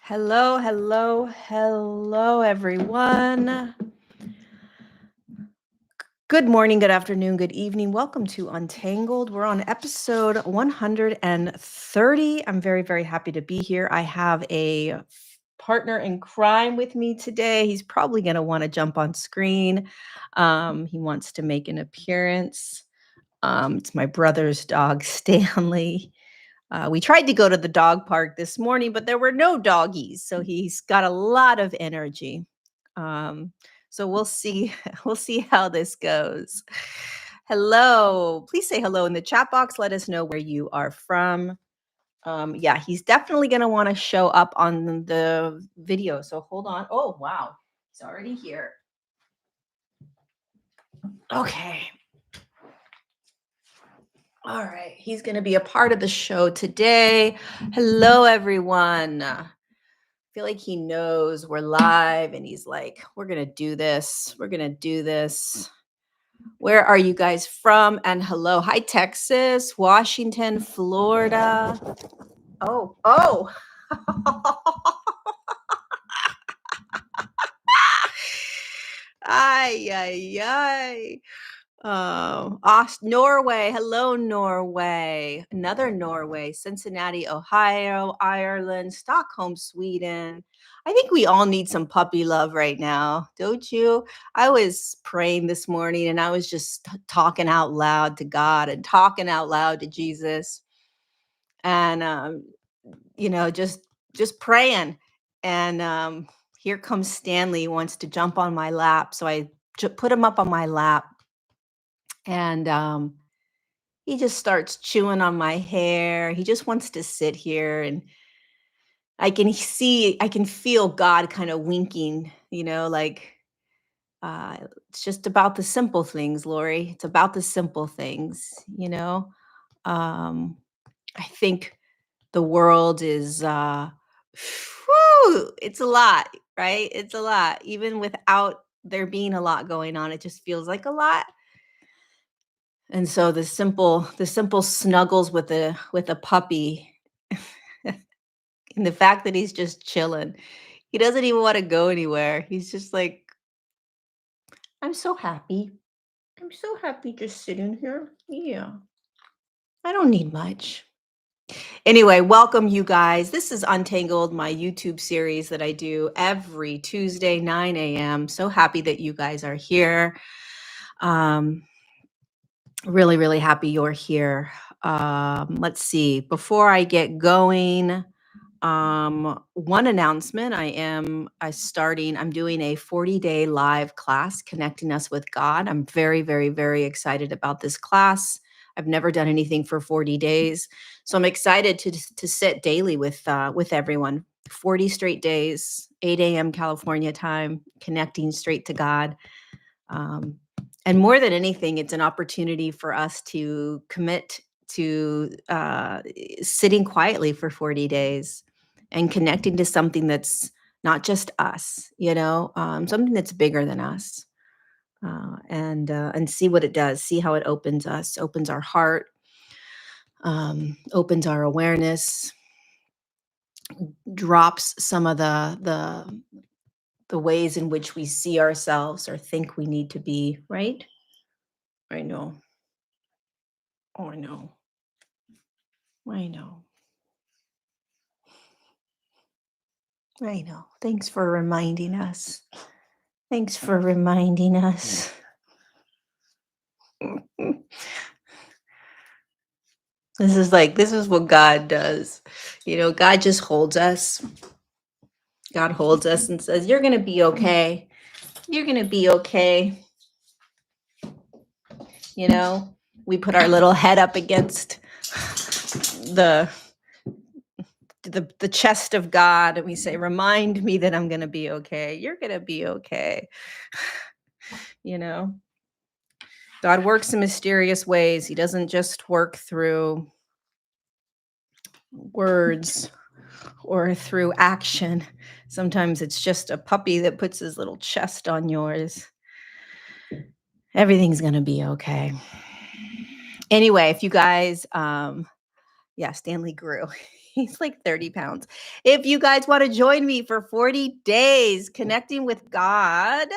Hello, hello, hello, everyone. Good morning, good afternoon, good evening. Welcome to Untangled. We're on episode 130. I'm very, very happy to be here. I have a partner in crime with me today. He's probably going to want to jump on screen. He wants to make an appearance. It's my brother's dog, Stanley. We tried to go to the dog park this morning, but there were no doggies. So he's got a lot of energy. Um, so we'll see. We'll see how this goes. Hello. Please say hello in the chat box. Let us know where you are from. Yeah, he's definitely going to want to show up on the video. So hold on. Oh, wow. He's already here. Okay. All right. He's going to be a part of the show today. Hello, everyone. Feel like he knows we're live and he's like, we're going to do this. We're going to do this. Where are you guys from? And hello. Hi, Texas, Washington, Florida. Oh. Ay, ay, ay. Norway. Hello, Norway. Another Norway. Cincinnati, Ohio, Ireland, Stockholm, Sweden. I think we all need some puppy love right now, don't you? I was praying this morning and I was just talking out loud to God and talking out loud to Jesus. And just praying. And here comes Stanley, wants to jump on my lap. So I put him up on my lap. And he just starts chewing on my hair. He just wants to sit here, and I can feel God kind of winking, like it's just about the simple things, Lori. It's about the simple things. Um, I think the world is, it's a lot, right? It's a lot. Even without there being a lot going on, it just feels like a lot. And so the simple snuggles with a puppy and the fact that he's just chilling. He doesn't even want to go anywhere. He's just like, I'm so happy. I'm so happy just sitting here. Yeah. I don't need much. Anyway, welcome you guys. This is Untangled, my YouTube series that I do every Tuesday, 9 a.m. So happy that you guys are here. Really, really happy you're here. Let's see. Before I get going, one announcement. I'm doing a 40-day live class, Connecting Us with God. I'm very, very, very excited about this class. I've never done anything for 40 days. So I'm excited to sit daily with everyone. 40 straight days, 8 a.m. California time, connecting straight to God. And more than anything, it's an opportunity for us to commit to sitting quietly for 40 days and connecting to something that's not just us, something that's bigger than us, and see what it does, see how it opens us, opens our heart, opens our awareness, drops some of the ways in which we see ourselves or think we need to be, right? I know. Oh, I know. I know. I know. Thanks for reminding us. Thanks for reminding us. This is what God does. God just holds us. God holds us and says, you're going to be okay. You're going to be okay. We put our little head up against the chest of God and we say, remind me that I'm going to be okay. You're going to be okay. God works in mysterious ways. He doesn't just work through words or through action. Sometimes it's just a puppy that puts his little chest on yours. Everything's going to be okay. Anyway, if you guys Yeah, Stanley grew. He's like 30 pounds. If you guys want to join me for 40 days connecting with God,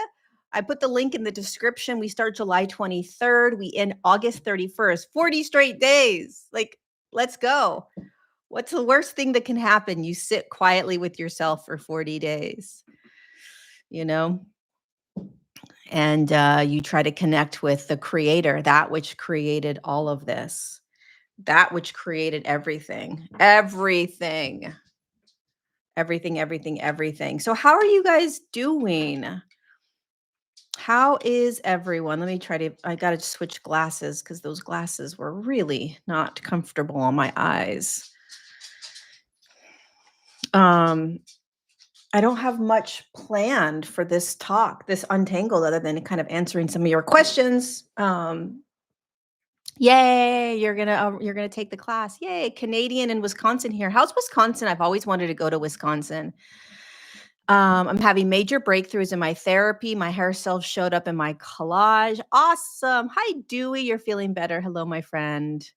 I put the link in the description. We start July 23rd. We end August 31st. 40 straight days. Like, let's go. What's the worst thing that can happen? You sit quietly with yourself for 40 days, you know, and you try to connect with the creator, that which created all of this, that which created everything, everything. So, how are you guys doing? How is everyone? Let me try to, I got to switch glasses because those glasses were really not comfortable on my eyes. Um, I don't have much planned for this talk, this untangled, other than kind of answering some of your questions. Yay, you're gonna take the class. Yay, Canadian and Wisconsin here. How's Wisconsin? I've always wanted to go to Wisconsin. I'm having major breakthroughs in my therapy. My hair self showed up in my collage. Awesome. Hi, Dewey. You're feeling better. Hello, my friend.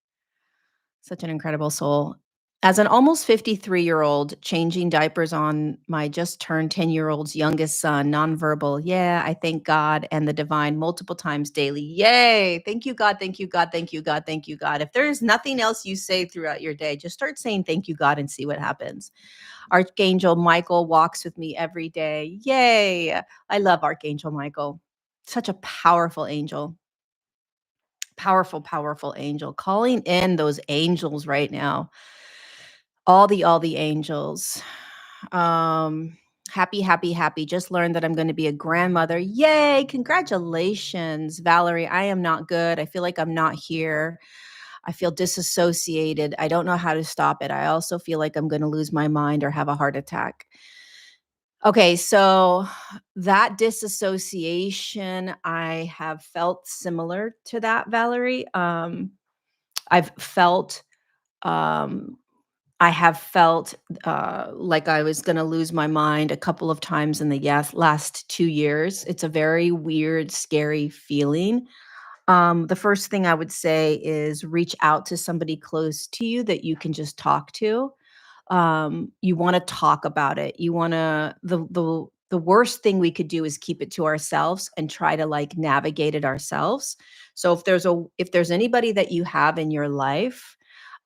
Such an incredible soul. As an almost 53-year-old, changing diapers on my just turned 10-year-old's youngest son, nonverbal. Yeah, I thank God and the divine multiple times daily. Yay. Thank you, God. Thank you, God. Thank you, God. Thank you, God. If there's nothing else you say throughout your day, just start saying thank you, God, and see what happens. Archangel Michael walks with me every day. Yay. I love Archangel Michael. Such a powerful angel. Powerful angel. Calling in those angels right now. All the angels. Um happy. Just learned that I'm going to be a grandmother. Yay! Congratulations, Valerie. I am not good. I feel like I'm not here. I feel disassociated. I don't know how to stop it. I also feel like I'm going to lose my mind or have a heart attack. Okay, so that disassociation, I have felt similar to that, Valerie. I've felt, um, I have felt like I was going to lose my mind a couple of times in the last 2 years. It's a very weird, scary feeling. The first thing I would say is reach out to somebody close to you that you can just talk to. You want to talk about it. You want to the worst thing we could do is keep it to ourselves and try to like navigate it ourselves. So if there's anybody that you have in your life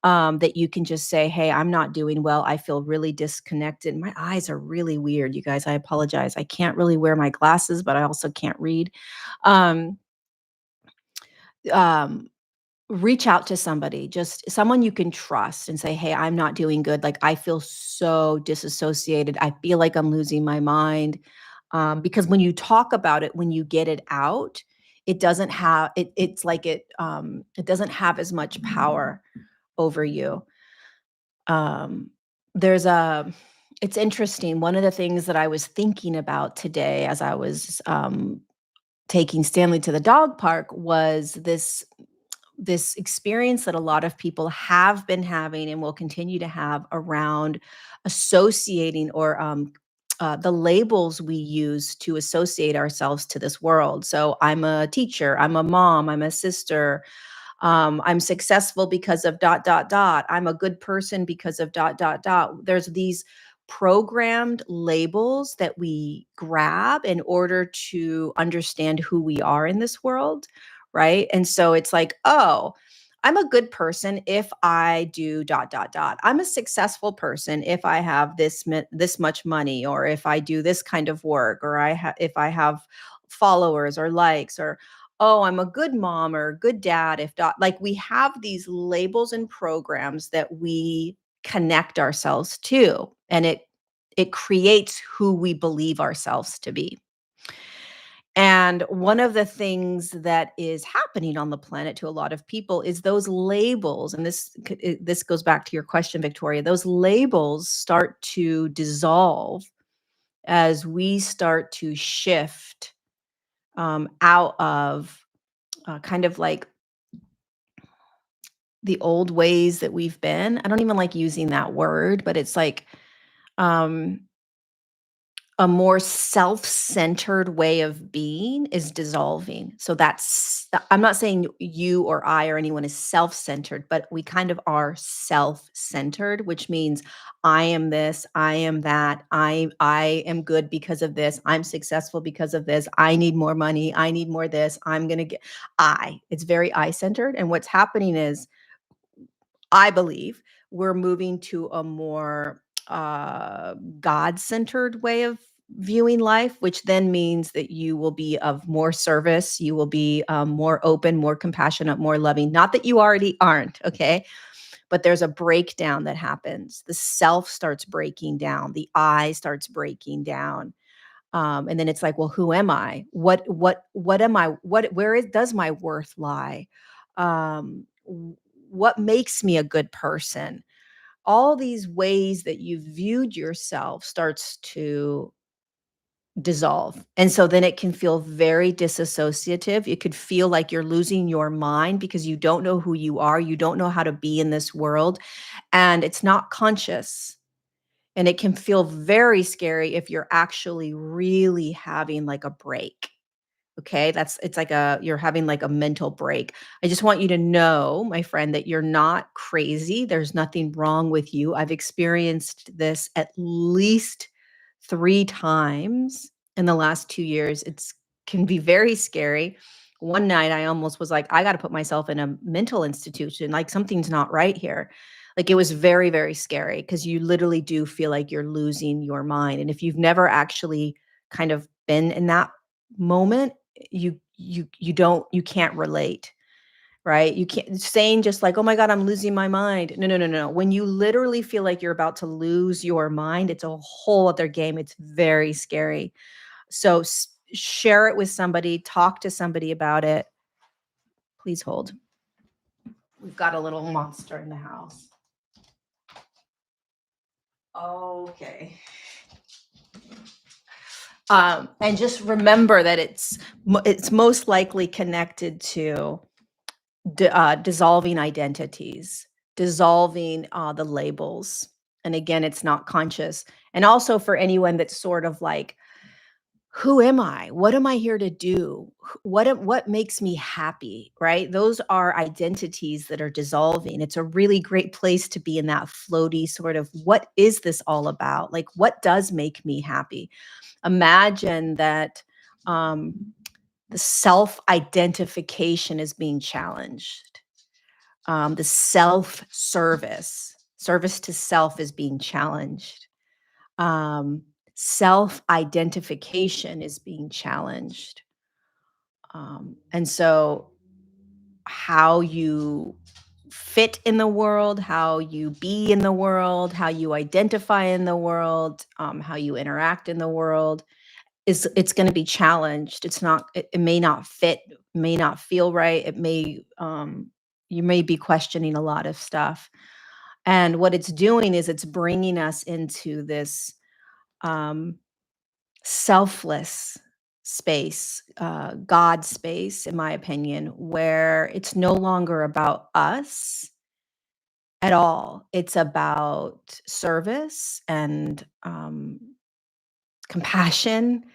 that you can just say, "Hey, I'm not doing well. I feel really disconnected. My eyes are really weird, you guys. I apologize. I can't really wear my glasses, but I also can't read." Um, um, Reach out to somebody, just someone you can trust and say, "Hey, I'm not doing good. Like, I feel so disassociated. I feel like I'm losing my mind." Because when you talk about it, when you get it out, it doesn't have it's like it doesn't have as much power over you. Um, there's a It's interesting. One of the things that I was thinking about today as I was taking Stanley to the dog park was this experience that a lot of people have been having and will continue to have around associating or the labels we use to associate ourselves to this world. So I'm a teacher, I'm a mom, I'm a sister, I'm successful because of dot dot dot, I'm a good person because of dot dot dot. There's these programmed labels that we grab in order to understand who we are in this world, right? And so it's like, oh, I'm a good person if I do dot dot dot. I'm a successful person if I have this much money, or if I do this kind of work, or if I have followers or likes, or oh, I'm a good mom or a good dad if dot. Like, we have these labels and programs that we connect ourselves to, and it creates who we believe ourselves to be. And one of the things that is happening on the planet to a lot of people is those labels, and this goes back to your question, Victoria. Those labels start to dissolve as we start to shift out of kind of like the old ways that we've been. I don't even like using that word, but it's like um, A more self-centered way of being is dissolving. So that's I'm not saying you or I or anyone is self-centered, but we kind of are self-centered, which means I am this, I am that, I am good because of this, I'm successful because of this, I need more money, I need more this, I'm gonna get It's very I-centered. And what's happening is I believe we're moving to a more God-centered way of viewing life, which then means that you will be of more service. You will be more open, more compassionate, more loving. Not that you already aren't, okay? But there's a breakdown that happens. The self starts breaking down. The I starts breaking down. And then it's like, well, who am I? What am I? Does my worth lie? What makes me a good person? All these ways that you viewed yourself starts to dissolve. And so then it can feel very disassociative. It could feel like you're losing your mind because you don't know who you are. You don't know how to be in this world. And it's not conscious. And it can feel very scary if you're actually really having like a break. Okay, it's like you're having like a mental break. I just want you to know, my friend, that you're not crazy. There's nothing wrong with you. I've experienced this at least 3 times in the last 2 years. It's can be very scary. One night I almost was like, I got to put myself in a mental institution. Like something's not right here. Like it was very, very scary because you literally do feel like you're losing your mind. And if you've never actually kind of been in that moment, you can't relate, right? You can't saying just like, "Oh my god, I'm losing my mind." No, no, no, no. When you literally feel like you're about to lose your mind, it's a whole other game. It's very scary. So share it with somebody, talk to somebody about it. Please hold. We've got a little monster in the house. Okay. And just remember that it's most likely connected to dissolving identities, dissolving the labels. And again, it's not conscious. And also for anyone that's sort of like, who am I? What am I here to do? What makes me happy? Right? Those are identities that are dissolving. It's a really great place to be in that floaty sort of what is this all about? Like, what does make me happy? Imagine that um, the self identification is being challenged. The service to self is being challenged. Um, Self identification is being challenged. And so, how you fit in the world, how you be in the world, how you identify in the world, how you interact in the world it's going to be challenged. It may not fit, may not feel right. You may be questioning a lot of stuff. And what it's doing is it's bringing us into this um, selfless space, God space, in my opinion, where it's no longer about us at all. It's about service and compassion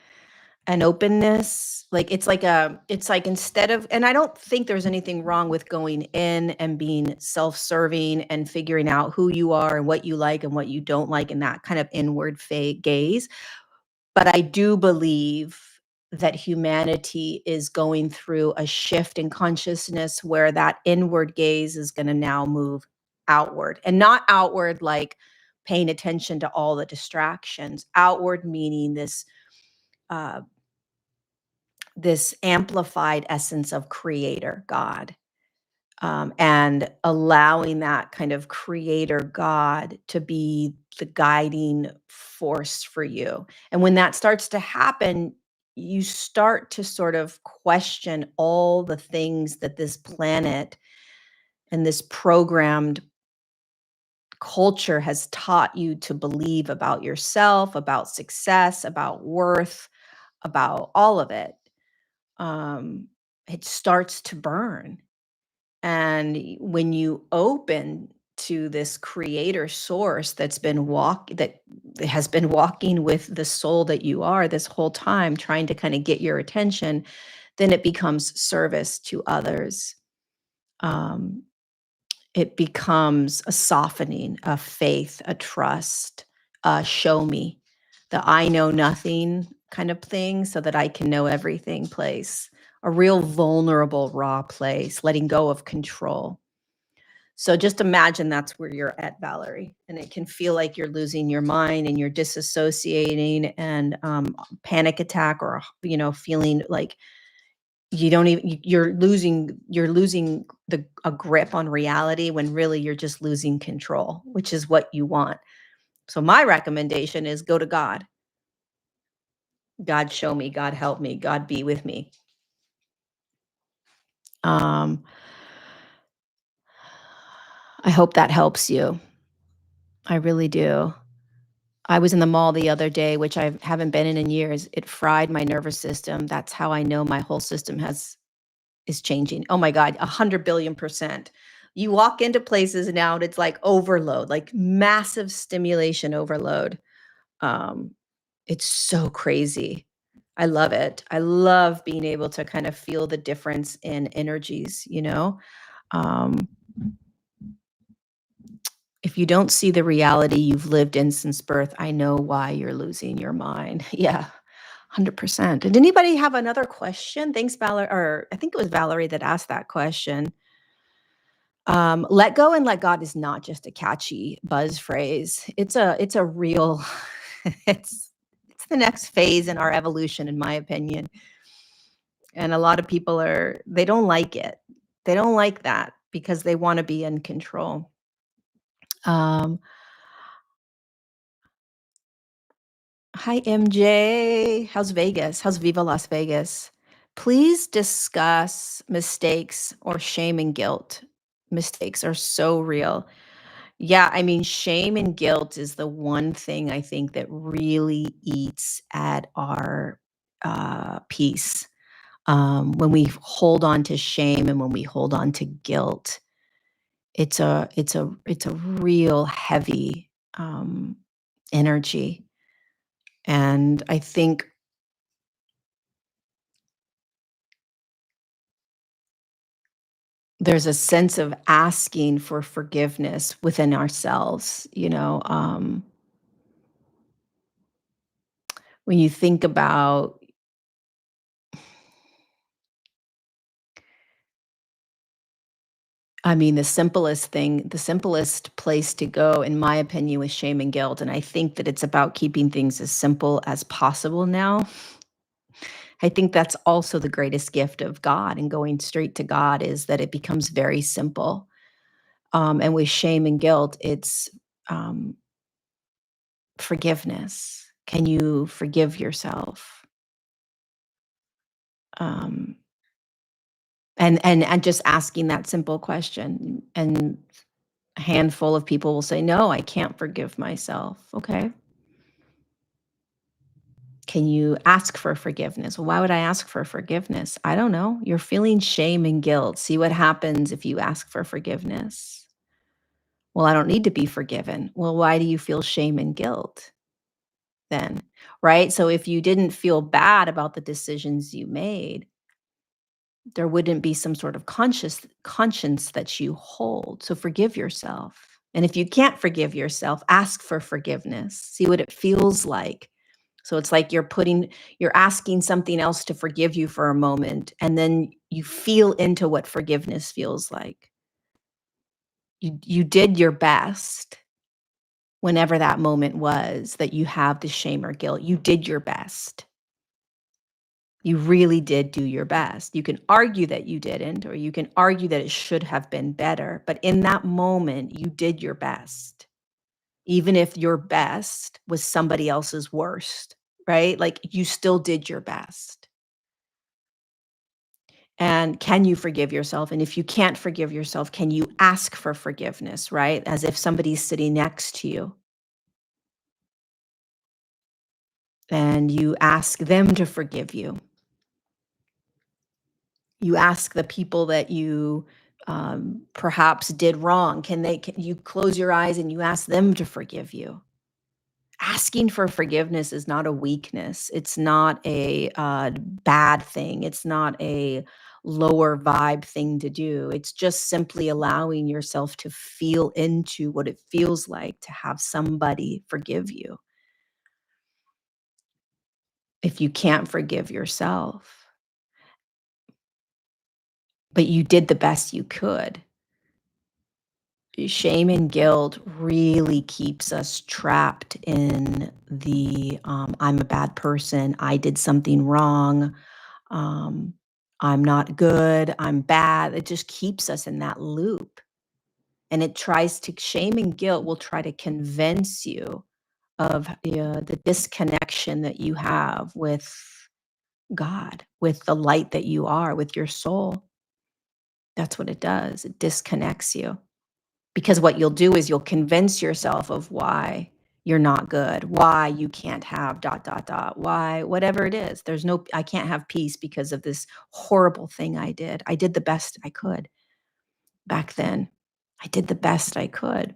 and openness. Like it's like instead of and I don't think there's anything wrong with going in and being self-serving and figuring out who you are and what you like and what you don't like and that kind of inward gaze. But I do believe that humanity is going through a shift in consciousness where that inward gaze is going to now move outward and not outward like paying attention to all the distractions. Outward meaning uh, this amplified essence of creator God, and allowing that kind of creator God to be the guiding force for you. And when that starts to happen, you start to sort of question all the things that this planet and this programmed culture has taught you to believe about yourself, about success, about worth, about all of it. It starts to burn. And when you open to this creator source that has been walking with the soul that you are this whole time, trying to kind of get your attention, then it becomes service to others. Um, it becomes a softening, a faith, a trust, a show me, the I know nothing kind of thing so that I can know everything place, a real vulnerable, raw place, letting go of control. So just imagine that's where you're at, Valerie, and it can feel like you're losing your mind and you're disassociating and panic attack or feeling like you don't even you're losing the a grip on reality when really you're just losing control, which is what you want. So my recommendation is go to God. God show me, God help me, God be with me. Um, I hope that helps you. I really do. I was in the mall the other day, which I haven't been in years. It fried my nervous system. That's how I know my whole system has is changing. Oh my God, 100 billion%. You walk into places now and it's like overload, like massive stimulation overload. Um, it's so crazy. I love it. I love being able to kind of feel the difference in energies. Um, if you don't see the reality you've lived in since birth, I know why you're losing your mind. Yeah, 100%. Did anybody have another question? Thanks, Valerie. Or I think it was Valerie that asked that question. Let go and let God is not just a catchy buzz phrase. It's a real it's it's the next phase in our evolution, in my opinion. And a lot of people they don't like it. They don't like that because they want to be in control. Um, Hi MJ. How's Vegas? How's Viva Las Vegas? Please discuss mistakes or shame and guilt. Mistakes are so real. Yeah, I mean, shame and guilt is the one thing I think that really eats at our peace. When we hold on to shame and when we hold on to guilt, it's a real heavy energy. And I think there's a sense of asking for forgiveness within ourselves. When you think about, I mean, the simplest place to go, in my opinion, is shame and guilt. And I think that it's about keeping things as simple as possible now. I think that's also the greatest gift of God and going straight to God is that it becomes very simple. And with shame and guilt, it's um, forgiveness. Can you forgive yourself? Um, and just asking that simple question, and a handful of people will say, "No, I can't forgive myself." Okay. Can you ask for forgiveness? Well, why would I ask for forgiveness? I don't know. You're feeling shame and guilt. See what happens if you ask for forgiveness. Well, I don't need to be forgiven. Well, why do you feel shame and guilt then? Right? So if you didn't feel bad about the decisions you made, there wouldn't be some sort of conscience that you hold. So forgive yourself. And if you can't forgive yourself, ask for forgiveness. See what it feels like. So it's like you're asking something else to forgive you for a moment, and then you feel into what forgiveness feels like. You did your best whenever that moment was that you have the shame or guilt. You did your best. You really did do your best. You can argue that you didn't, or you can argue that it should have been better. But in that moment, you did your best, even if your best was somebody else's worst, right? Like you still did your best. And can you forgive yourself? And if you can't forgive yourself, can you ask for forgiveness, right? As if somebody's sitting next to you and you ask them to forgive you. You ask the people that you perhaps did wrong? Can you close your eyes and you ask them to forgive you? Asking for forgiveness is not a weakness. It's not a bad thing. It's not a lower vibe thing to do. It's just simply allowing yourself to feel into what it feels like to have somebody forgive you if you can't forgive yourself. But you did the best you could. Shame and guilt really keeps us trapped in the I'm a bad person. I did something wrong. Um, I'm not good, I'm bad. It just keeps us in that loop. And it tries to shame and guilt will try to convince you of the disconnection that you have with God, with the light that you are, with your soul. That's what it does. It disconnects you. Because what you'll do is you'll convince yourself of why you're not good, why you can't have dot, dot, dot, why, whatever it is. I can't have peace because of this horrible thing I did. I did the best I could back then. I did the best I could.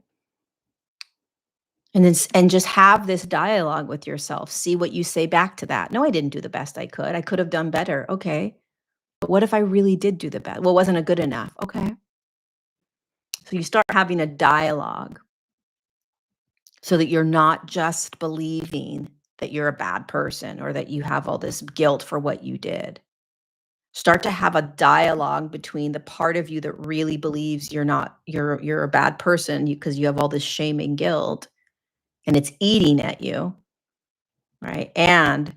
And just have this dialogue with yourself. See what you say back to that. No, I didn't do the best I could. I could have done better. Okay. But what if I really did do the best? Well, wasn't it good enough? Okay. So you start having a dialogue so that you're not just believing that you're a bad person or that you have all this guilt for what you did. Start to have a dialogue between the part of you that really believes you're a bad person because you have all this shame and guilt and it's eating at you, right? And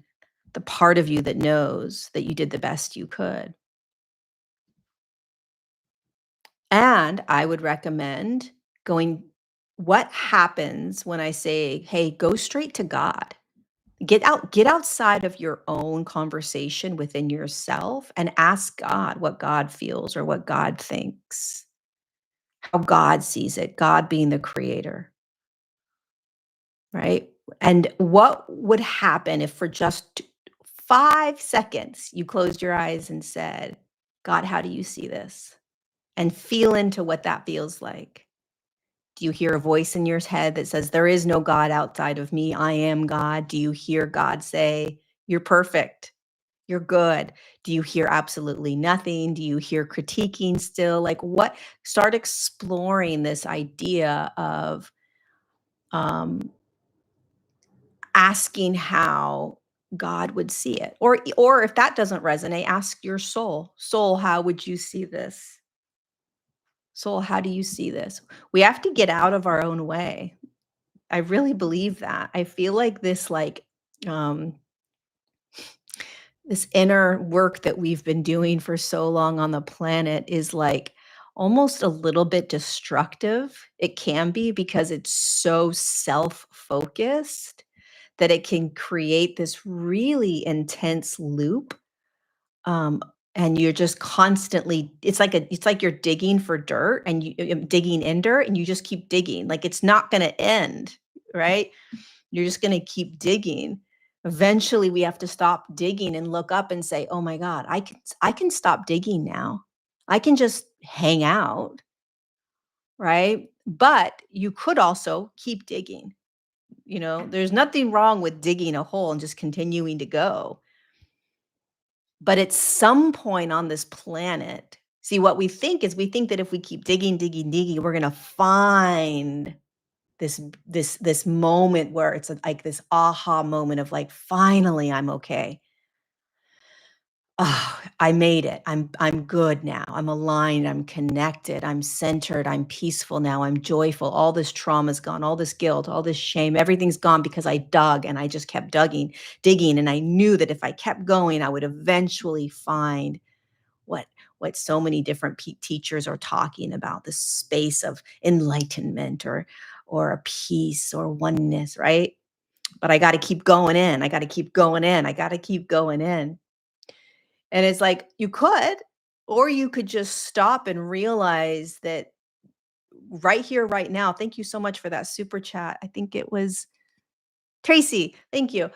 the part of you that knows that you did the best you could. And I would recommend going, what happens when I say, hey, go straight to God? Get outside of your own conversation within yourself and ask God what God feels or what God thinks, how God sees it, God being the creator, right? And what would happen if for just 5 seconds you closed your eyes and said, "God, how do you see this?" And feel into what that feels like. Do you hear a voice in your head that says, "There is no God outside of me. I am God"? Do you hear God say, "You're perfect. You're good"? Do you hear absolutely nothing? Do you hear critiquing still? Like, what start exploring this idea of, um, asking how God would see it. Or if that doesn't resonate, ask your soul. "Soul, how would you see this? Soul, how do you see this?" We have to get out of our own way. I really believe that. I feel like um this inner work that we've been doing for so long on the planet is like almost a little bit destructive. It can be because it's so self-focused that it can create this really intense loop. Um, and you're just constantly it's like you're digging for dirt and digging in dirt and you just keep digging. Like it's not going to end, right? You're just gonna keep digging. Eventually, we have to stop digging and look up and say, "Oh my god, I can stop digging now. I can just hang out," right? But you could also keep digging, There's nothing wrong with digging a hole and just continuing to go. But at some point on this planet, see, what we think that if we keep digging, digging, digging, we're gonna find this moment where it's like this aha moment of like, "Finally, I'm okay. Oh, I made it. I'm good now. I'm aligned, I'm connected, I'm centered, I'm peaceful now, I'm joyful. All this trauma's gone, all this guilt, all this shame, everything's gone because I dug and I just kept digging, and I knew that if I kept going, I would eventually find what what so many different teachers are talking about, this space of enlightenment or a peace or oneness, right? But I got to keep going in. I got to keep going in. I got to keep going in. And it's like you could, or you could just stop and realize that right here, right now. Thank you so much for that super chat. I think it was Tracy. Thank you.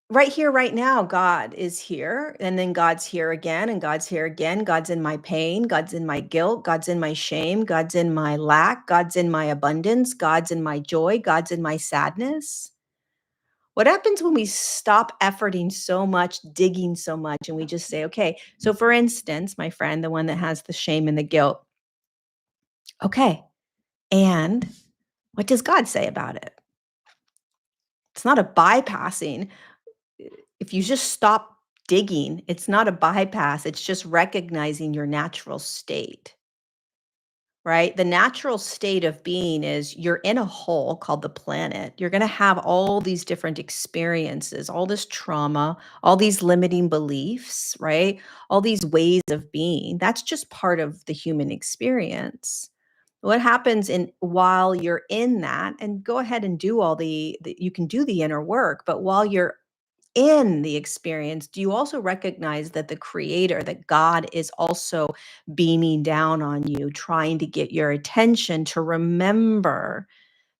right here, right now, God is here, and then God's here again, and God's here again. God's in my pain, God's in my guilt, God's in my shame, God's in my lack, God's in my abundance, God's in my joy, God's in my sadness. What happens when we stop efforting so much, digging so much, and we just say, okay, so for instance, my friend, the one that has the shame and the guilt, okay, and what does God say about it? It's not a bypassing. If you just stop digging, it's not a bypass, it's just recognizing your natural state, right? The natural state of being is you're in a hole called the planet. You're going to have all these different experiences, all this trauma, all these limiting beliefs, right? All these ways of being. That's just part of the human experience. What happens in while you're in that, and go ahead and do all you can do the inner work, but while you're in the experience, do you also recognize that the creator, that God is also beaming down on you, trying to get your attention to remember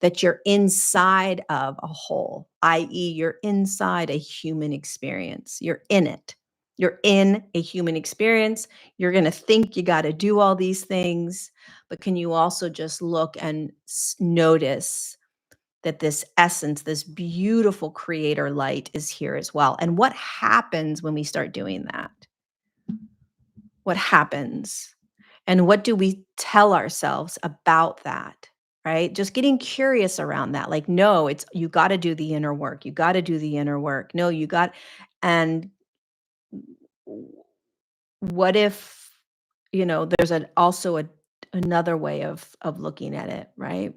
that you're inside of a whole, i.e., you're inside a human experience. You're in it. You're in a human experience. You're going to think you got to do all these things, but can you also just look and notice that this essence, this beautiful creator light is here as well? And what happens when we start doing that? What happens? And what do we tell ourselves about that? Right? Just getting curious around that. Like, no, it's you got to do the inner work. You got to do the inner work. No, you got, and what if, there's also another way of looking at it, right?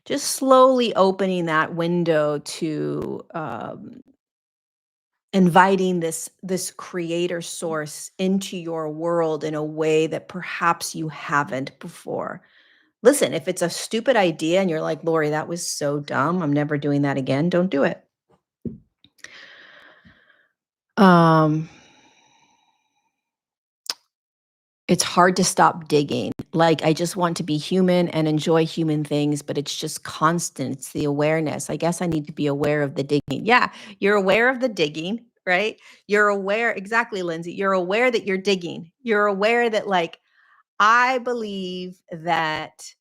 Just slowly opening that window to inviting this creator source into your world in a way that perhaps you haven't before. Listen, if it's a stupid idea and you're like, Lori, that was so dumb, I'm never doing that again, don't do it. Um, it's hard to stop digging. Like, I just want to be human and enjoy human things, but it's just constant. It's the awareness. I guess I need to be aware of the digging. Yeah, you're aware of the digging, right? You're aware, exactly, Lindsay. You're aware that you're digging. You're aware that, like, I believe that,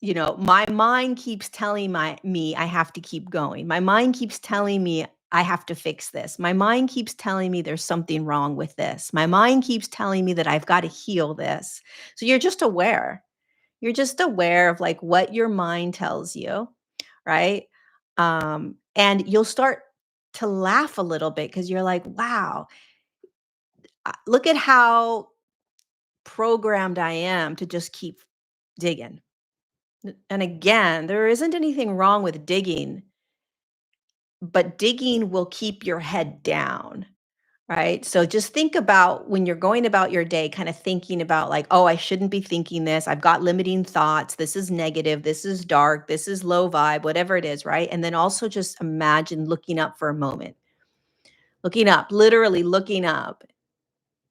my mind keeps telling me I have to keep going. My mind keeps telling me I have to fix this. My mind keeps telling me there's something wrong with this. My mind keeps telling me that I've got to heal this. So you're just aware. You're just aware of like what your mind tells you, right? And you'll start to laugh a little bit because you're like, wow, look at how programmed I am to just keep digging. And again, there isn't anything wrong with digging, but digging will keep your head down, right? So just think about when you're going about your day, kind of thinking about like, oh, I shouldn't be thinking this. I've got limiting thoughts. This is negative. This is dark. This is low vibe, whatever it is, right? And then also just imagine looking up for a moment, looking up, literally looking up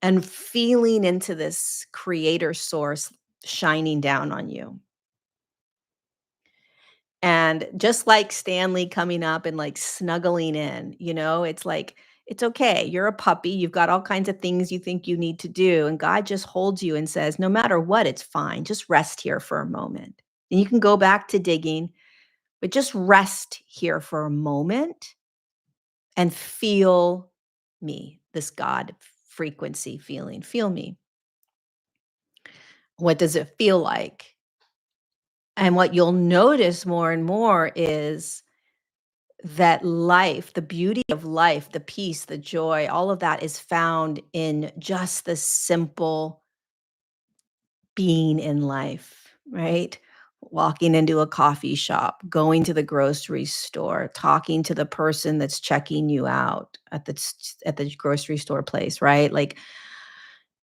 and feeling into this creator source shining down on you. And just like Stanley coming up and, like, snuggling in, it's like, "It's okay, you're a puppy, you've got all kinds of things you think you need to do," and God just holds you and says, "No matter what, it's fine, just rest here for a moment." And you can go back to digging, but just rest here for a moment and feel me, this God frequency feeling. Feel me. What does it feel like? And what you'll notice more and more is that life, the beauty of life, the peace, the joy, all of that is found in just the simple being in life, right? Walking into a coffee shop, going to the grocery store, talking to the person that's checking you out at the grocery store place, right? Like,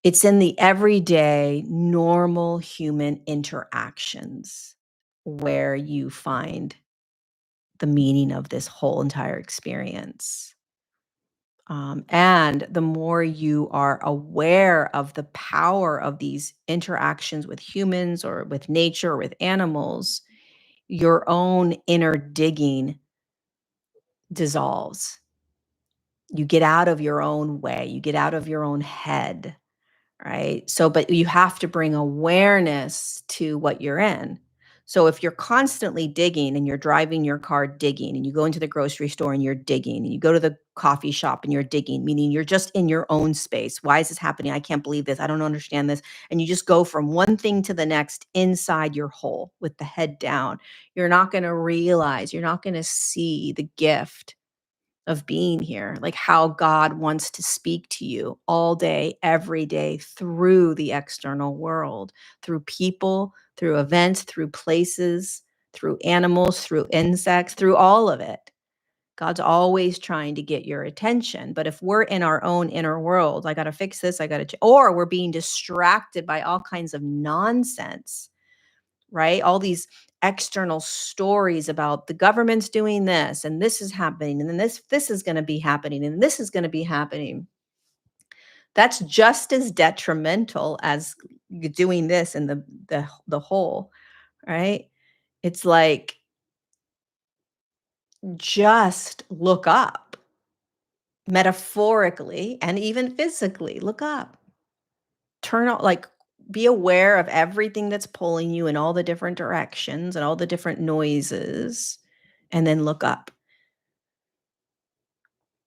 it's in the everyday normal human interactions where you find the meaning of this whole entire experience. And the more you are aware of the power of these interactions with humans or with nature or with animals, your own inner digging dissolves. You get out of your own way, you get out of your own head, right? So, but you have to bring awareness to what you're in. So, if you're constantly digging and you're driving your car digging, and you go into the grocery store and you're digging, and you go to the coffee shop and you're digging, meaning you're just in your own space. Why is this happening? I can't believe this. I don't understand this. And you just go from one thing to the next inside your hole with the head down. You're not going to realize, you're not going to see the gift of being here, like how God wants to speak to you all day, every day through the external world, through people, through events, through places, through animals, through insects, through all of it. God's always trying to get your attention. But if we're in our own inner world, I got to fix this, I got to, or we're being distracted by all kinds of nonsense, right? All these external stories about the government's doing this and this is happening and then this is going to be happening and this is going to be happening. That's just as detrimental as doing this in the whole, right? It's like just look up, metaphorically and even physically. Look up. Turn out, like, be aware of everything that's pulling you in all the different directions and all the different noises, and then look up.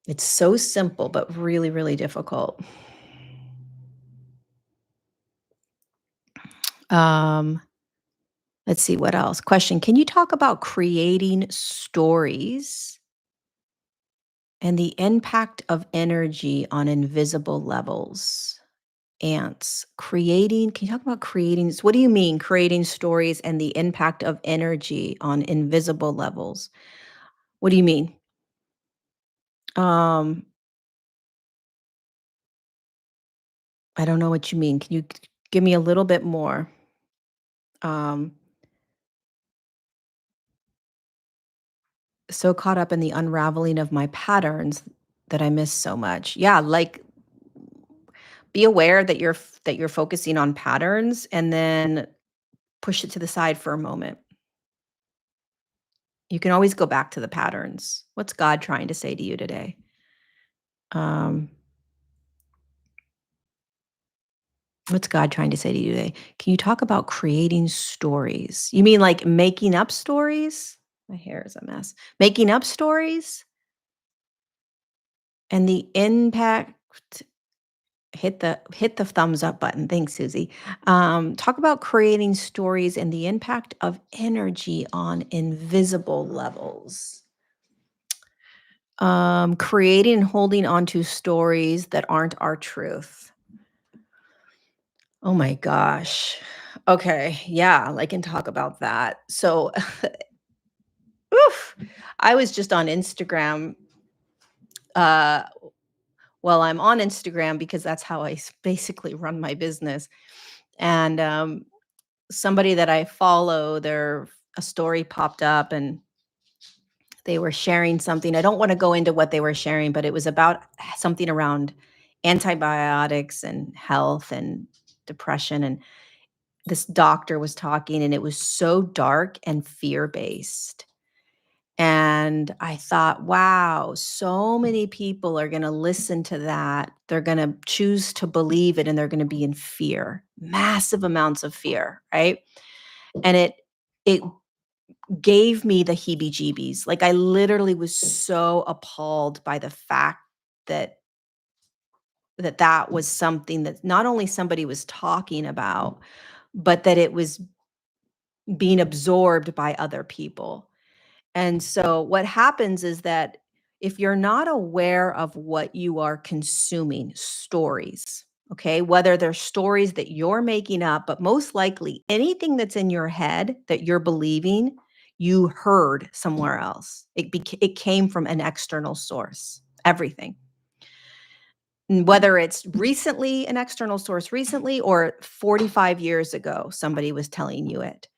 It's so simple, but really, really difficult. Um, let's see what else. Question: can you talk about creating stories and the impact of energy on invisible levels? Ants. Creating, can you talk about creating? What do you mean creating stories and the impact of energy on invisible levels? What do you mean? Um, I don't know what you mean. Can you give me a little bit more? Um, so caught up in the unraveling of my patterns that I miss so much. Yeah, like be aware that you're focusing on patterns and then push it to the side for a moment. You can always go back to the patterns. What's God trying to say to you today? Um, what's God trying to say to you today? Can you talk about creating stories? You mean like making up stories? My hair is a mess. Making up stories and the impact. Hit the thumbs up button. Thanks, Susie. Talk about creating stories and the impact of energy on invisible levels. Creating and holding on to stories that aren't our truth. Oh my gosh. Okay, yeah, I can talk about that. So, oof, I was just on Instagram. Uh, well, I'm on Instagram because that's how I basically run my business. And somebody that I follow, their a story popped up and they were sharing something. I don't want to go into what they were sharing, but it was about something around antibiotics and health and depression. And this doctor was talking, and it was so dark and fear based. And I thought, wow, so many people are going to listen to that. They're going to choose to believe it, and they're going to be in fear, massive amounts of fear, right? And it gave me the heebie-jeebies. Like, I literally was so appalled by the fact that that was something that not only somebody was talking about, but that it was being absorbed by other people. And so what happens is that if you're not aware of what you are consuming, stories, okay, whether they're stories that you're making up, but most likely anything that's in your head that you're believing, you heard somewhere else. It came from an external source, everything. And whether it's recently, an external source recently, or 45 years ago, somebody was telling you it.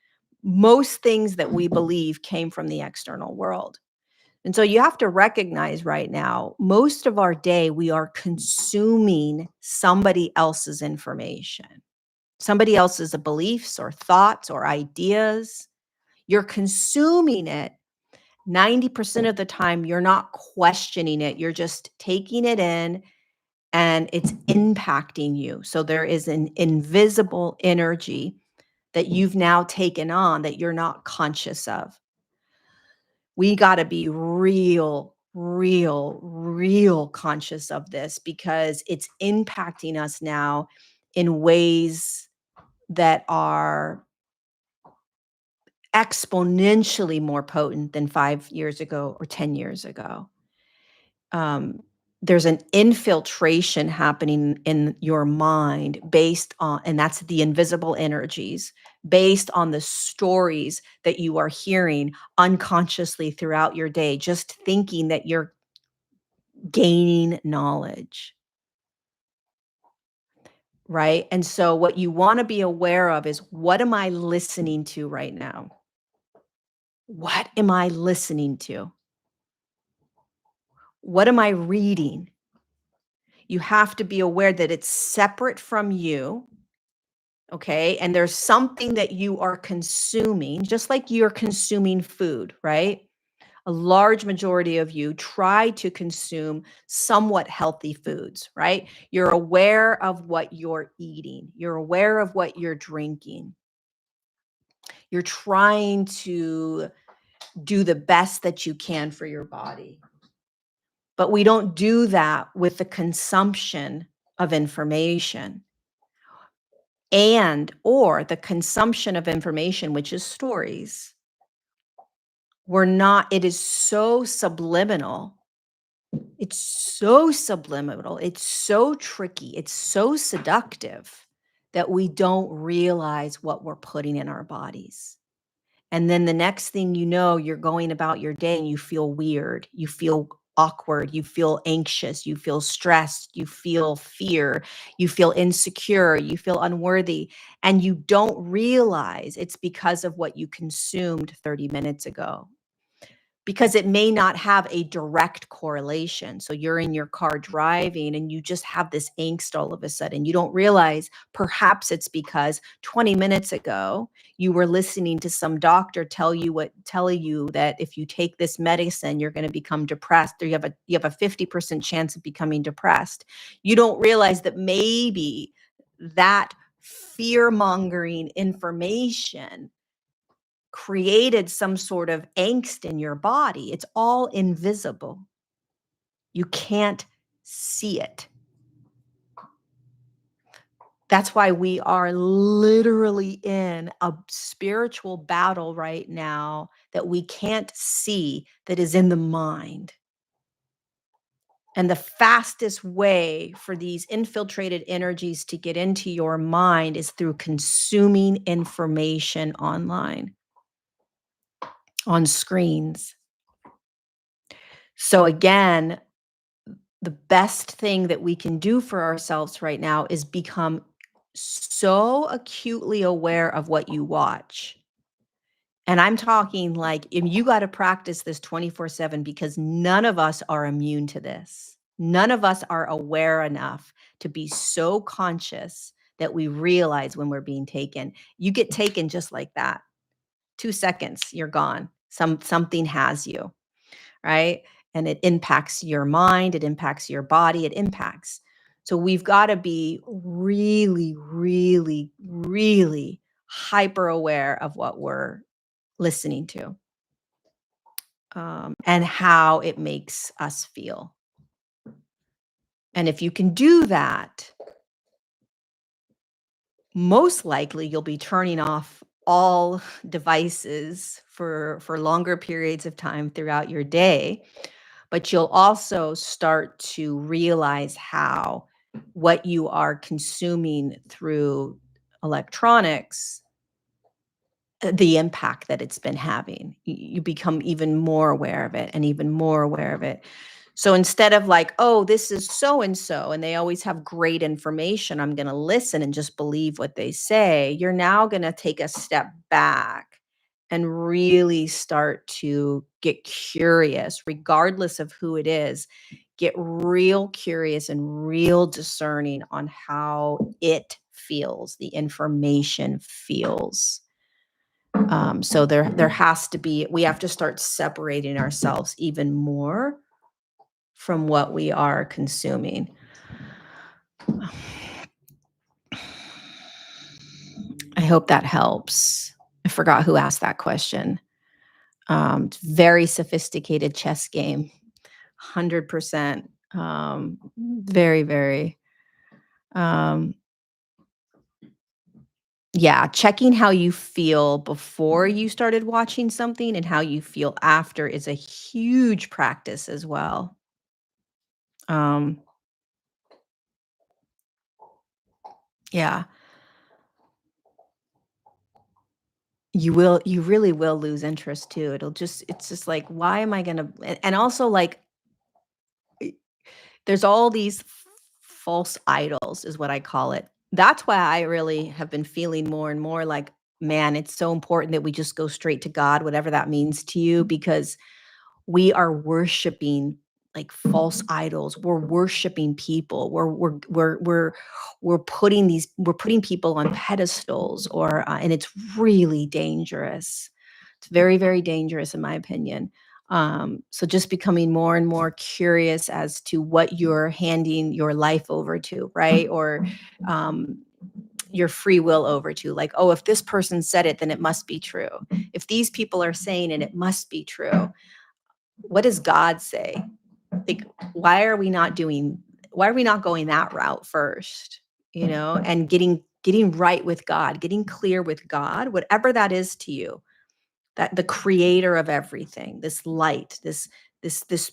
Most things that we believe came from the external world. And so you have to recognize right now, most of our day, we are consuming somebody else's information, somebody else's beliefs or thoughts or ideas. You're consuming it. 90% of the time, you're not questioning it. You're just taking it in and it's impacting you. So there is an invisible energy that you've now taken on that you're not conscious of. We got to be real conscious of this because it's impacting us now in ways that are exponentially more potent than 5 years ago or 10 years ago. um, there's an infiltration happening in your mind based on, and that's the invisible energies, based on the stories that you are hearing unconsciously throughout your day, just thinking that you're gaining knowledge, right? And so, what you want to be aware of is, what am I listening to right now? What am I listening to? What am I reading? You have to be aware that it's separate from you. Okay. And there's something that you are consuming, just like you're consuming food, right? A large majority of you try to consume somewhat healthy foods, right? You're aware of what you're eating, you're aware of what you're drinking, you're trying to do the best that you can for your body. But we don't do that with the consumption of information and or the consumption of information, which is stories. We're not, it is so subliminal. It's so subliminal. It's so tricky. It's so seductive that we don't realize what we're putting in our bodies. And then the next thing you know, you're going about your day and you feel weird. You feel awkward. You feel anxious. You feel stressed. You feel fear. You feel insecure. You feel unworthy. And you don't realize it's because of what you consumed 30 minutes ago, because it may not have a direct correlation. So you're in your car driving and you just have this angst all of a sudden. You don't realize perhaps it's because 20 minutes ago you were listening to some doctor tell you that if you take this medicine you're going to become depressed, or you have a 50% chance of becoming depressed. You don't realize that maybe that fear-mongering information created some sort of angst in your body. It's all invisible. You can't see it. That's why we are literally in a spiritual battle right now that we can't see, that is in the mind. And the fastest way for these infiltrated energies to get into your mind is through consuming information online, on screens. So again, the best thing that we can do for ourselves right now is become so acutely aware of what you watch. And I'm talking like, if you got to practice this 24/7, because none of us are immune to this. None of us are aware enough to be so conscious that we realize when we're being taken. You get taken just like that. 2 seconds, you're gone. Something has you, right? And it impacts your mind, it impacts your body, it impacts. So we've got to be really hyper aware of what we're listening to, and how it makes us feel. And if you can do that, most likely you'll be turning off all devices for longer periods of time throughout your day. But you'll also start to realize how what you are consuming through electronics, the impact that it's been having. You become even more aware of it and even more aware of it. So instead of like, oh, this is so and so, and they always have great information, I'm going to listen and just believe what they say, you're now going to take a step back and really start to get curious, regardless of who it is. Get real curious and real discerning on how it feels, the information feels. So there has to be, we have to start separating ourselves even more from what we are consuming. I hope that helps. I forgot who asked that question. It's very sophisticated chess game, 100%. Very, very. Um, yeah, checking how you feel before you started watching something and how you feel after is a huge practice as well. Um, yeah, you really will lose interest too. It's just like, why am I gonna, and also like, there's all these false idols is what I call it. That's why I really have been feeling more and more like, man, it's so important that we just go straight to God, whatever that means to you, because we are worshiping like false idols. We're worshiping people. We're putting people on pedestals, or and it's really dangerous. It's very, very dangerous in my opinion. So just becoming more and more curious as to what you're handing your life over to, right? Or um, your free will over to. Like, oh, if this person said it, then it must be true. If these people are saying it, it must be true. What does God say? Like, why are we not going that route first? And getting right with God, getting clear with God, whatever that is to you, that the creator of everything, this light, this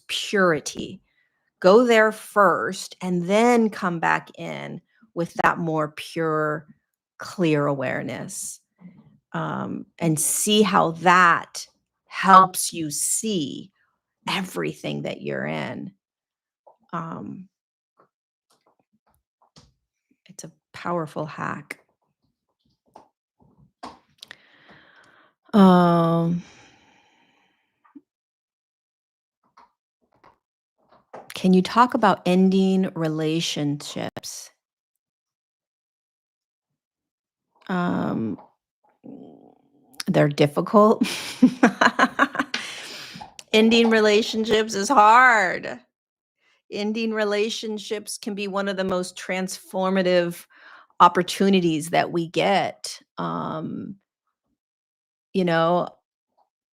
purity. Go there first and then come back in with that more pure, clear awareness. And see how that helps you see everything that you're in. Um, it's a powerful hack. Um, can you talk about ending relationships? Um, they're difficult. Ending relationships is hard. Ending relationships can be one of the most transformative opportunities that we get. You know,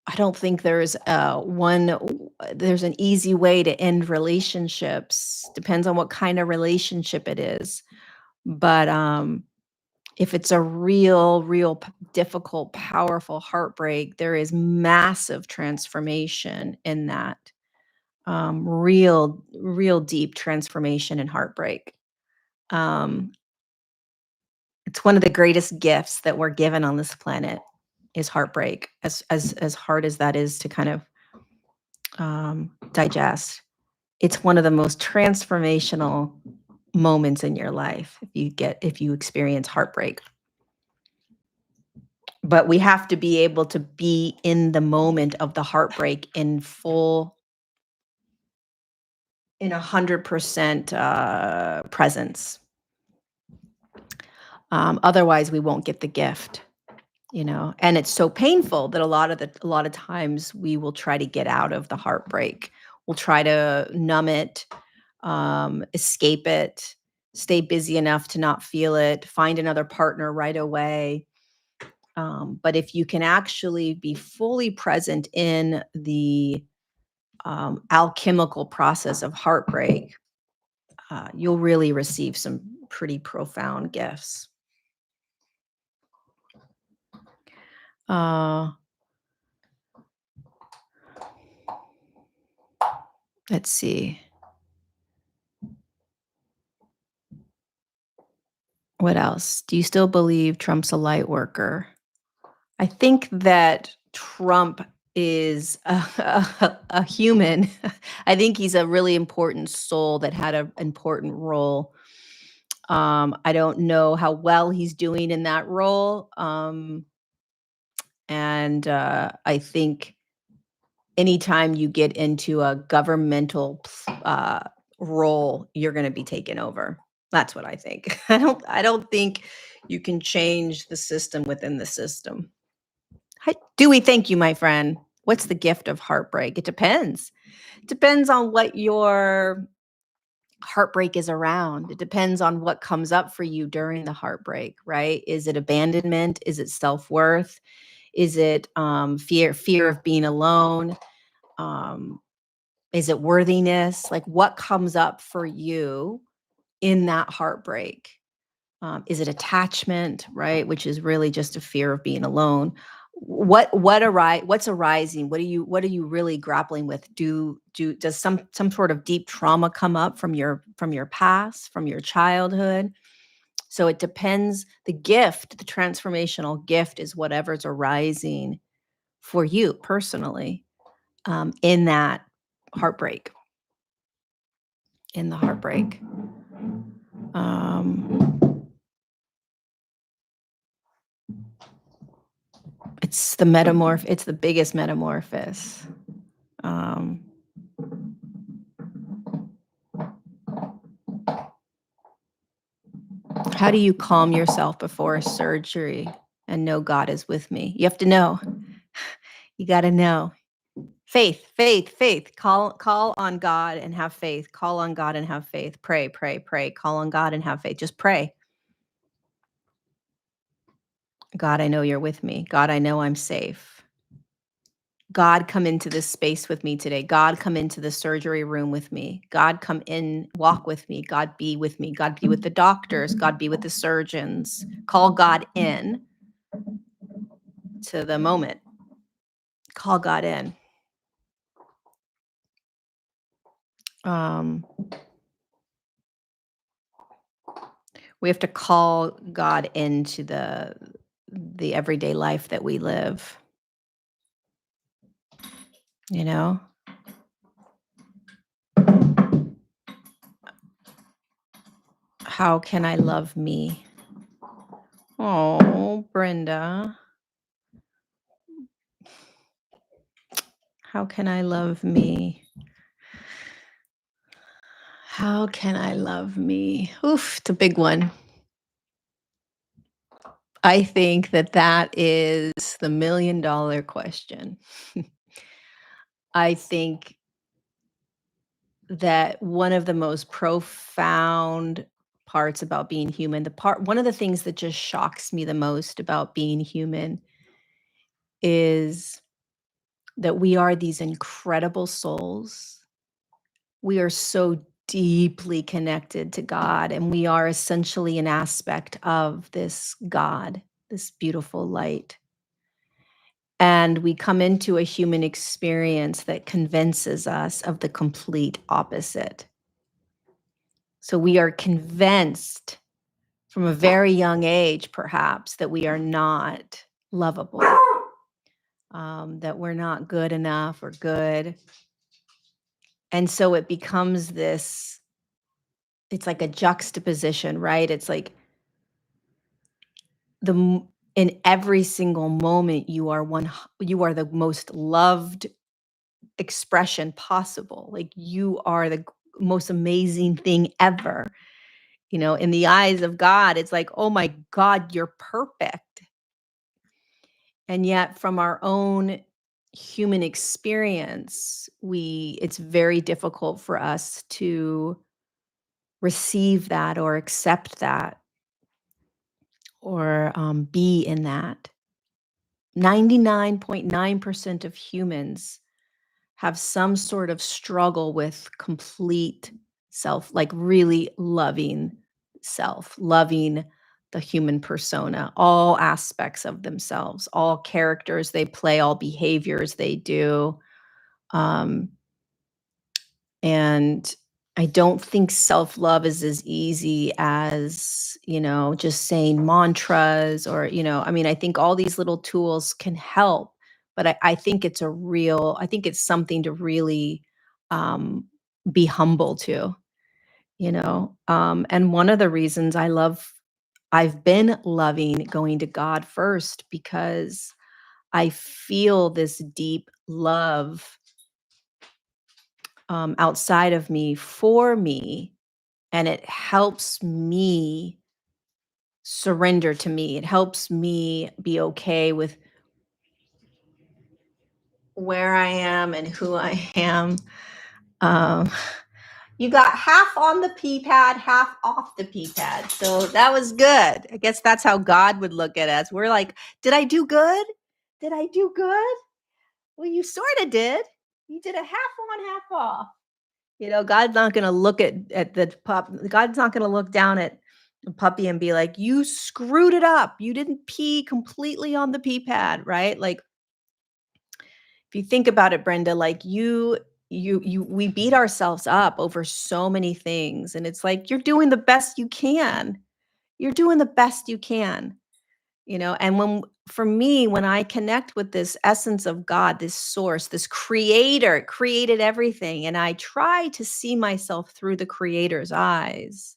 I don't think there's an easy way to end relationships. Depends on what kind of relationship it is. But if it's a difficult, powerful heartbreak, there is massive transformation in that. Real deep transformation and heartbreak. Um, it's one of the greatest gifts that we're given on this planet is heartbreak. As hard as that is to kind of digest. It's one of the most transformational moments in your life if you experience heartbreak. But we have to be able to be in the moment of the heartbreak in 100% presence. Otherwise, we won't get the gift. And it's so painful that a lot of times we will try to get out of the heartbreak. We'll try to numb it, escape it, stay busy enough to not feel it, find another partner right away. But if you can actually be fully present in the alchemical process of heartbreak, you'll really receive some pretty profound gifts. Uh, let's see. What else? Do you still believe Trump's a light worker? I think that Trump is a human. I think he's a really important soul that had an important role. I don't know how well he's doing in that role. And I think anytime you get into a governmental role, you're going to be taken over. That's what I think. I don't think you can change the system within the system. Hi Dewey, thank you, my friend. What's the gift of heartbreak? It depends. Depends on what your heartbreak is around. It depends on what comes up for you during the heartbreak, right? Is it abandonment? Is it self-worth? Is it fear of being alone? Um, is it worthiness? Like what comes up for you in that heartbreak? Is it attachment, right? Which is really just a fear of being alone. What's arising? What are you really grappling with? Does some sort of deep trauma come up from your past, from your childhood? So it depends. The transformational gift is whatever's arising for you personally, in that heartbreak, in the heartbreak. Um, it's the biggest metamorphosis. Um, how do you calm yourself before a surgery and know God is with me? You have to know. You got to know. Faith, faith, faith. Call on God and have faith. Call on God and have faith. Pray, pray, pray. Call on God and have faith. Just pray. God, I know you're with me. God, I know I'm safe. God, come into this space with me today. God, come into the surgery room with me. God, come in, walk with me. God, be with me. God, be with the doctors. God, be with the surgeons. Call God in to the moment. Call God in. Um, we have to call God into the everyday life that we live. You know, how can I love me? Oh, Brenda, how can I love me? How can I love me? Oof, it's a big one. I think that is the $1,000,000 question. I think that one of the most profound parts about being human, one of the things that just shocks me the most about being human is that we are these incredible souls. We are so deeply connected to God, and we are essentially an aspect of this God, this beautiful light. And we come into a human experience that convinces us of the complete opposite. So we are convinced from a very young age, perhaps, that we are not lovable, that we're not good enough or good. And so it becomes this, it's like a juxtaposition, right? It's like in every single moment, you are the most loved expression possible. Like you are the most amazing thing ever. In the eyes of God, it's like, oh my God, you're perfect. And yet from our own human experience, it's very difficult for us to receive that or accept that or be in that. 99.9% of humans have some sort of struggle with complete self, like really loving self, loving the human persona, all aspects of themselves, all characters they play, all behaviors they do. Um, and I don't think self-love is as easy as, just saying mantras or, I mean, I think all these little tools can help, but I think I think it's something to really um, be humble to, and one of the reasons I've been loving going to God first because I feel this deep love outside of me for me, and it helps me surrender to me. It helps me be okay with where I am and who I am. Um, you got half on the pee pad, half off the pee pad. So that was good. I guess that's how God would look at us. We're like, did I do good? Did I do good? Well, you sort of did. You did a half on, half off. God's not going to look at the pup. God's not going to look down at the puppy and be like, "You screwed it up. You didn't pee completely on the pee pad," right? Like if you think about it, Brenda, like we beat ourselves up over so many things, and it's like you're doing the best you can. You're doing the best you can. And for me, when I connect with this essence of God, this source, this creator created everything, and I try to see myself through the creator's eyes,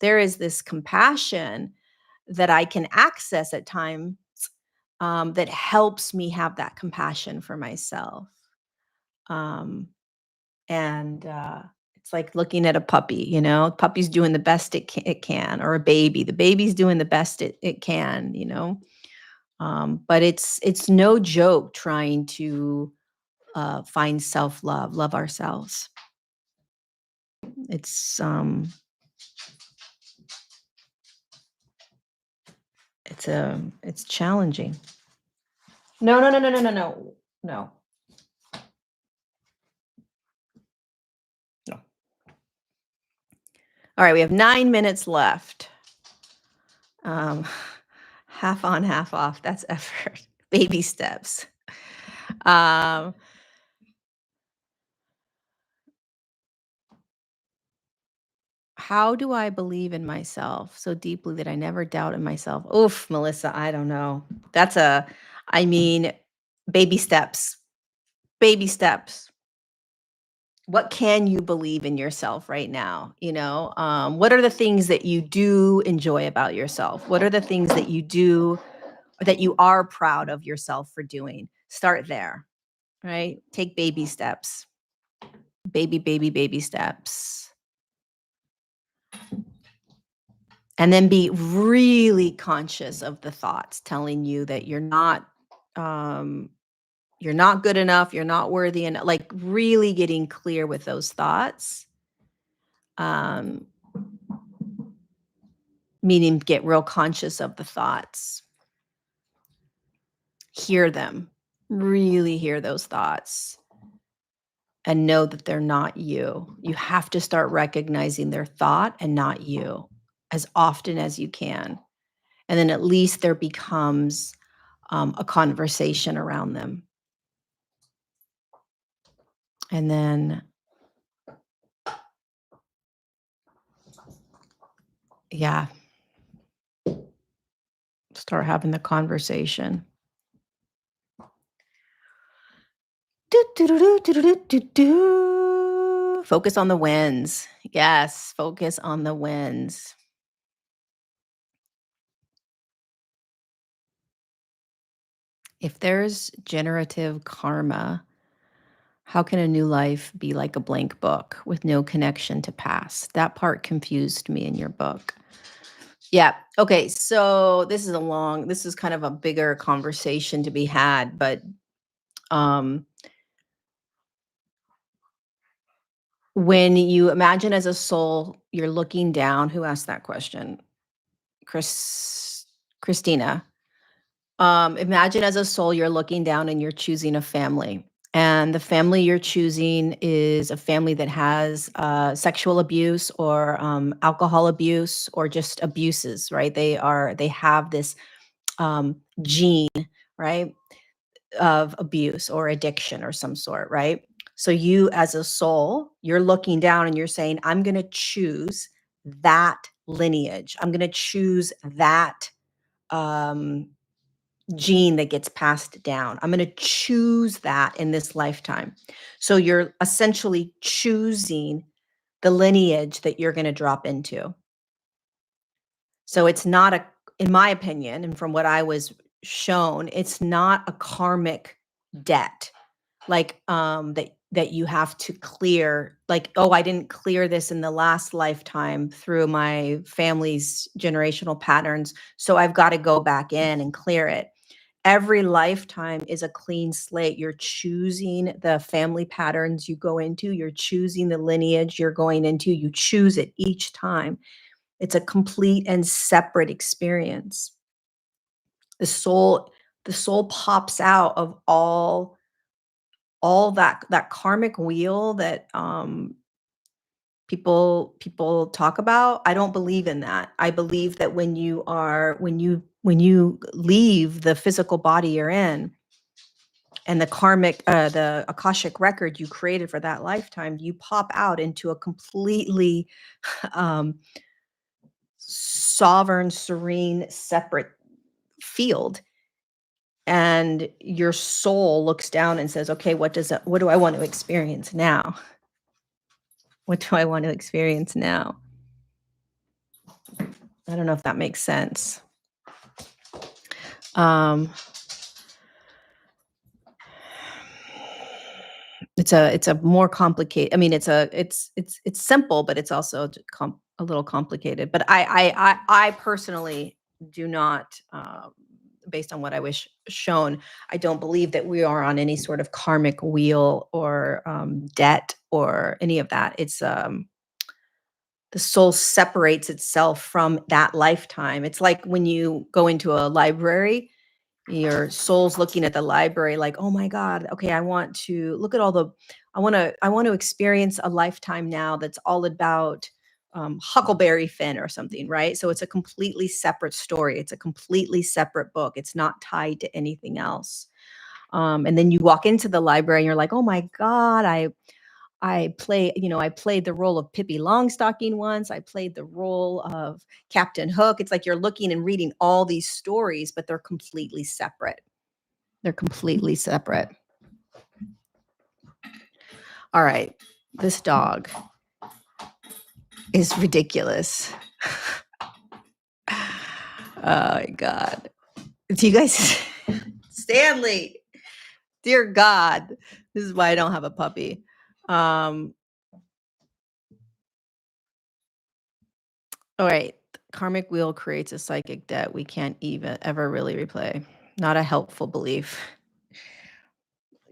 there is this compassion that I can access at times, that helps me have that compassion for myself. Um, and it's like looking at a puppy, puppy's doing the best it can, or a baby, the baby's doing the best it can. But it's no joke trying to find self-love, love ourselves. It's um it's a it's challenging. No, no, no, no, no, no, no, no, no. All right, we have 9 minutes left. um Half on, half off, that's effort. Baby steps. um How do I believe in myself so deeply that I never doubt in myself? Oof, Melissa, I don't know. I mean, baby steps, baby steps. What can you believe in yourself right now? What are the things that you do enjoy about yourself? What are the things that you do that you are proud of yourself for doing? Start there, right? Take baby steps, baby steps. And then be really conscious of the thoughts telling you that um, you're not good enough, you're not worthy enough, like really getting clear with those thoughts. Um, Meaning get real conscious of the thoughts. Hear them. Really hear those thoughts and know that they're not you. You have to start recognizing their thought and not you as often as you can. And then at least there becomes a conversation around them. And then, yeah, start having the conversation. Do, do, do, do, do, do, do, do. Focus on the wins. Yes, focus on the wins. If there's generative karma, how can a new life be like a blank book with no connection to past? That part confused me in your book. Yeah. Okay. So this is kind of a bigger conversation to be had, but um, when you imagine as a soul, you're looking down. Who asked that question? Christina. Imagine as a soul, you're looking down and you're choosing a family. And the family you're choosing is a family that has sexual abuse or alcohol abuse or just abuses, right? They have this gene, right, of abuse or addiction or some sort, right? So you as a soul, you're looking down and you're saying, I'm going to choose that lineage. I'm going to choose that um, gene that gets passed down. I'm going to choose that in this lifetime. So you're essentially choosing the lineage that you're going to drop into. So it's not in my opinion, and from what I was shown, it's not a karmic debt like that you have to clear, like, oh, I didn't clear this in the last lifetime through my family's generational patterns, so I've got to go back in and clear it. Every lifetime is a clean slate. You're choosing the family patterns you go into, you're choosing the lineage you're going into, you choose it each time. It's a complete and separate experience. The soul the soul pops out of all that karmic wheel that people talk about. I don't believe in that. I believe that when you leave the physical body you're in, and the akashic record you created for that lifetime, you pop out into a completely um sovereign, serene, separate field. And your soul looks down and says, okay, what do I want to experience now? What do I want to experience now? I don't know if that makes sense. Um, it's a more complicated. I mean, it's simple, but it's also a little complicated. But I personally do not, based on what I was shown, I don't believe that we are on any sort of karmic wheel or debt or any of that. It's the soul separates itself from that lifetime. It's like when you go into a library, your soul's looking at the library like, "Oh my god, okay, I want to look at all the I want to experience a lifetime now that's all about Huckleberry Finn or something," right? So it's a completely separate story. It's a completely separate book. It's not tied to anything else. And then you walk into the library and you're like, "Oh my god, I played the role of Pippi Longstocking once. I played the role of Captain Hook." It's like you're looking and reading all these stories, but they're completely separate. They're completely separate. All right. This dog is ridiculous. Oh my God. Do you guys, Stanley, dear God, this is why I don't have a puppy. Um, all right. Karmic wheel creates a psychic debt we can't even ever really replay. Not a helpful belief.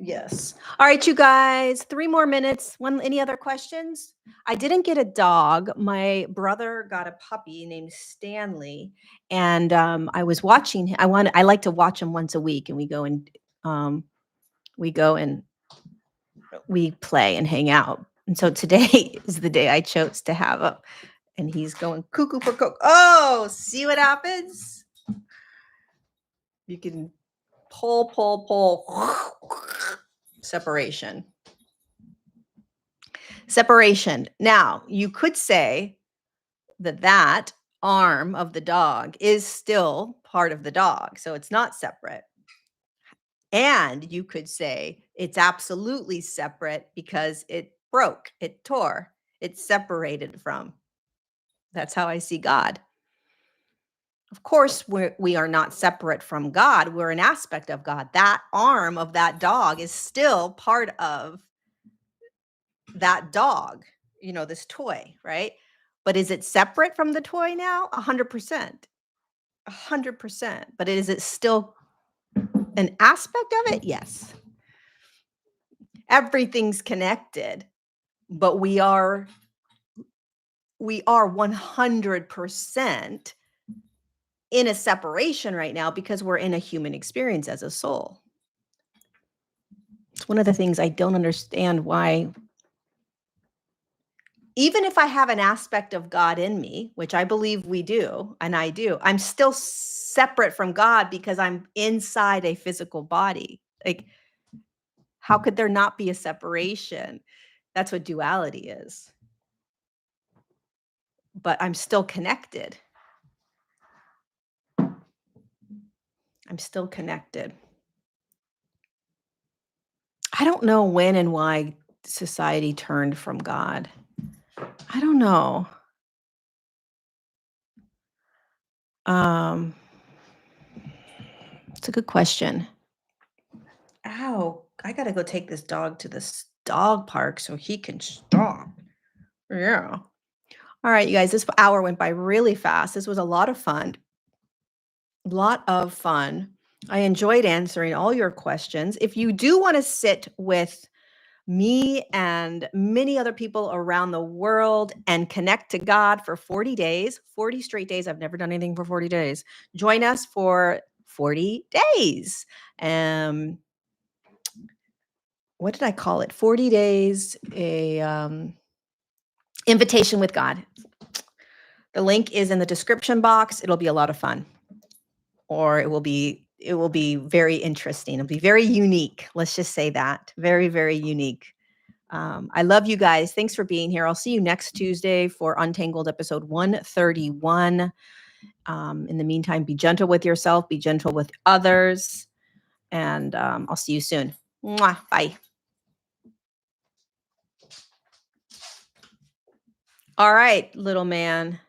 Yes. All right, you guys, 3 more minutes. Any other questions? I didn't get a dog. My brother got a puppy named Stanley, and I was watching I like to watch him once a week, and um we go and we play and hang out. And so today is the day I chose to have him, and he's going cuckoo for coke. Oh, see what happens? You can pull. Separation. Separation. Now, you could say that arm of the dog is still part of the dog, so it's not separate. And you could say it's absolutely separate because it broke, it tore, it's separated from. That's how I see God. Of course, we are not separate from God. We're an aspect of God. That arm of that dog is still part of that dog, this toy, right? But is it separate from the toy now? 100%. 100%. But is it still an aspect of it? Yes. Everything's connected, but we are 100% in a separation right now because we're in a human experience as a soul. It's one of the things I don't understand why, even if I have an aspect of God in me, which I believe we do, and I do, I'm still separate from God because I'm inside a physical body. Like, how could there not be a separation? That's what duality is. But I'm still connected. I'm still connected. I don't know when and why society turned from God. I don't know. Um, it's a good question. Ow, I gotta go take this dog to this dog park so he can stop. Yeah. All right, you guys, this hour went by really fast. This was a lot of fun. A lot of fun. I enjoyed answering all your questions. If you do want to sit with me and many other people around the world and connect to God for 40 days, 40 straight days. I've never done anything for 40 days. Join us for 40 days. What did I call it? 40 days, invitation with God. The link is in the description box. It'll be a lot of fun. Or it will be very interesting. It'll be very unique. Let's just say that. Very, very unique. I love you guys. Thanks for being here. I'll see you next Tuesday for Untangled episode 131. In the meantime, be gentle with yourself, be gentle with others, and I'll see you soon. Mwah. Bye. All right, little man.